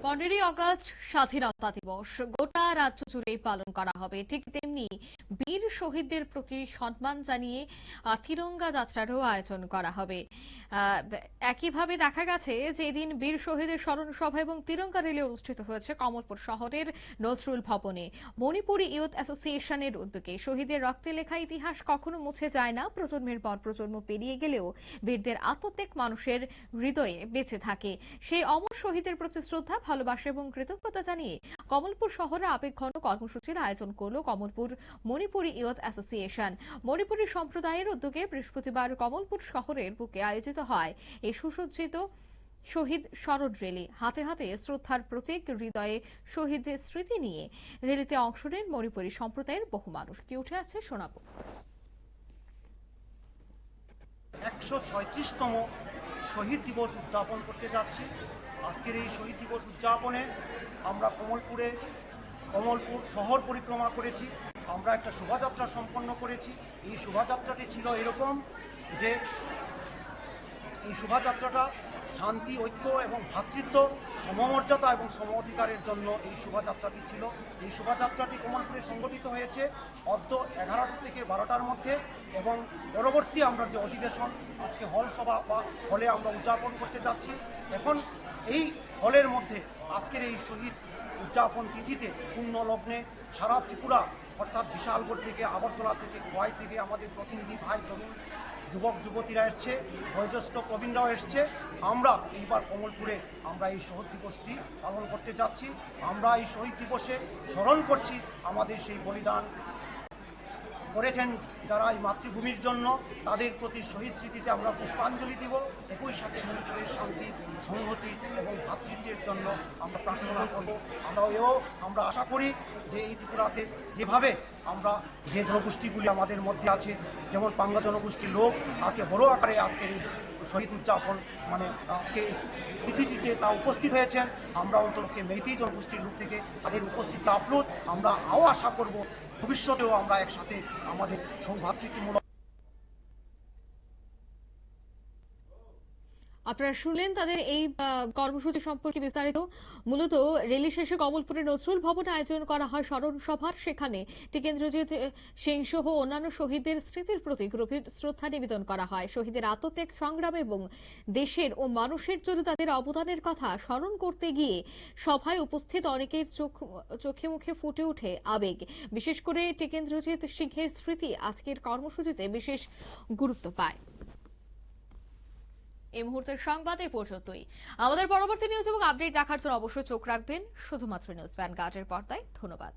15ই August স্বাধীনতা দিবস গোটা রাজ্য জুড়েই পালন করা হবে। ঠিক তেমনি বীর শহীদদের প্রতি সম্মান জানিয়ে তিরঙ্গা যাত্রারও আয়োজন করা হবে। একইভাবে দেখা গেছে যে এদিন বীর শহীদের স্মরণ সভা এবং তিরঙ্গা র্যালি অনুষ্ঠিত হয়েছে কমলপুর শহরের নজরুল ভবনে। মণিপুরি ইয়ুথ অ্যাসোসিয়েশনের উদ্যোগে শহীদের রক্তে লেখা ইতিহাস কখনো মুছে যায় না, প্রজন্মের পর প্রজন্ম পেরিয়ে গেলেও বীরদের আত্মত্যাগ মানুষের হৃদয়ে বেঁচে থাকে। সেই অমর শহীদের প্রতি শ্রদ্ধা, ভালোবাসা এবং কৃতজ্ঞতা জানিয়ে কমলপুর শহরে আবেগঘন কর্মসূচির আয়োজন করল কমলপুর মণিপুরি ইয়ুথ অ্যাসোসিয়েশন। মণিপুরি সম্প্রদায়ের উদ্যোগে বৃহস্পতিবার কমলপুর শহরের বুকে আয়োজিত হয় এই সুসজ্জিত শহীদ স্মরণ র্যালি। হাতে হাতে শ্রদ্ধার প্রতীক, হৃদয়ে শহীদদের স্মৃতি নিয়ে র্যালিতে অংশ নেন মণিপুরি সম্প্রদায়ের বহু মানুষ। কি উঠে আছে শোনাবো। 136তম শহীদ দিবস উদযাপন করতে যাচ্ছি। আজকের এই শহীদ দিবস উদযাপনে আমরা কমলপুর শহর পরিক্রমা করেছি। আমরা একটা শোভাযাত্রা সম্পন্ন করেছি। এই শোভাযাত্রাটি ছিল এরকম যে এই শোভাযাত্রাটা শান্তি, ঐক্য এবং ভ্রাতৃত্ব, সমমর্যাদা এবং সম অধিকারের জন্য এই শোভাযাত্রাটি ছিল। এই শোভাযাত্রাটি কমলপুরে সংগঠিত হয়েছে অদ্য 11টা থেকে 12টার মধ্যে, এবং পরবর্তী আমরা যে অধিবেশন আজকে হল সভা বা হলে আমরা উদযাপন করতে যাচ্ছি। এখন এই হলের মধ্যে আজকের এই শহীদ উদযাপন তিথিতে পূর্ণ লগ্নে সারা ত্রিপুরা অর্থাৎ বিশালগড় থেকে, আগরতলা থেকে, খোয়াই থেকে আমাদের প্রতিনিধি ভাই তরুণ যুবক যুবতীরা এসছে, বয়োজ্যেষ্ঠ প্রবীণরাও এসছে। আমরা এইবার কমলপুরে আমরা এই শহীদ দিবসটি পালন করতে যাচ্ছি। আমরা এই শহীদ দিবসে স্মরণ করছি আমাদের সেই বলিদান করেছেন যারা এই মাতৃভূমির জন্য, তাদের প্রতি শহীদ স্মৃতিতে আমরা পুষ্পাঞ্জলি দিব। একই সাথে মণিপুরের শান্তি, সংহতি এবং ভ্রাতৃত্বের জন্য আমরা প্রার্থনা করব। আমরা আশা করি যে এই ত্রিপুরাতে যেভাবে আমরা যে জনগোষ্ঠীগুলি আমাদের মধ্যে আছে, যেমন পাঙ্গা জনগোষ্ঠীর লোক আজকে বড় আকারে আজকের এই শহীদ উদযাপন আজকে তিথিটিতে তা উপস্থিত হয়েছেন। আমরা অন্তরকে মেইতি জনগোষ্ঠীর লোক থেকে তাদের উপস্থিতি আপ্লুত। আমরা আশা করব ভবিষ্যতেও আমরা একসাথে আমাদের সৌভ্রাতৃত্বমূলক। আপনারা শুনলেন তাদের এই কর্মসূচি সম্পর্কে বিস্তারিত। মূলত র্যালি শেষে কমলপুরের নজরুল ভবনে আয়োজন করা হয় স্মরণ সভার। সেখানে টিকেন্দ্রজিৎ সিং সহ অন্যান্য শহীদদের স্মৃতির প্রতি গভীর শ্রদ্ধা নিবেদন করা হয়। শহীদের আত্মত্যাগ, সংগ্রাম এবং দেশের ও মানুষের জন্য তাদের অবদানের কথা স্মরণ করতে গিয়ে সভায় উপস্থিত অনেকের চোখে মুখে ফুটে ওঠে আবেগ। বিশেষ করে টিকেন্দ্রজিৎ সিংহের স্মৃতি আজকের কর্মসূচিতে বিশেষ গুরুত্ব পায়। এই মুহূর্তের সংবাদ এই পর্যন্তই। আমাদের পরবর্তী নিউজ এবং আপডেট দেখার জন্য অবশ্যই চোখ রাখবেন শুধুমাত্র নিউজ ভ্যানগার্ডের পর্দায়। ধন্যবাদ।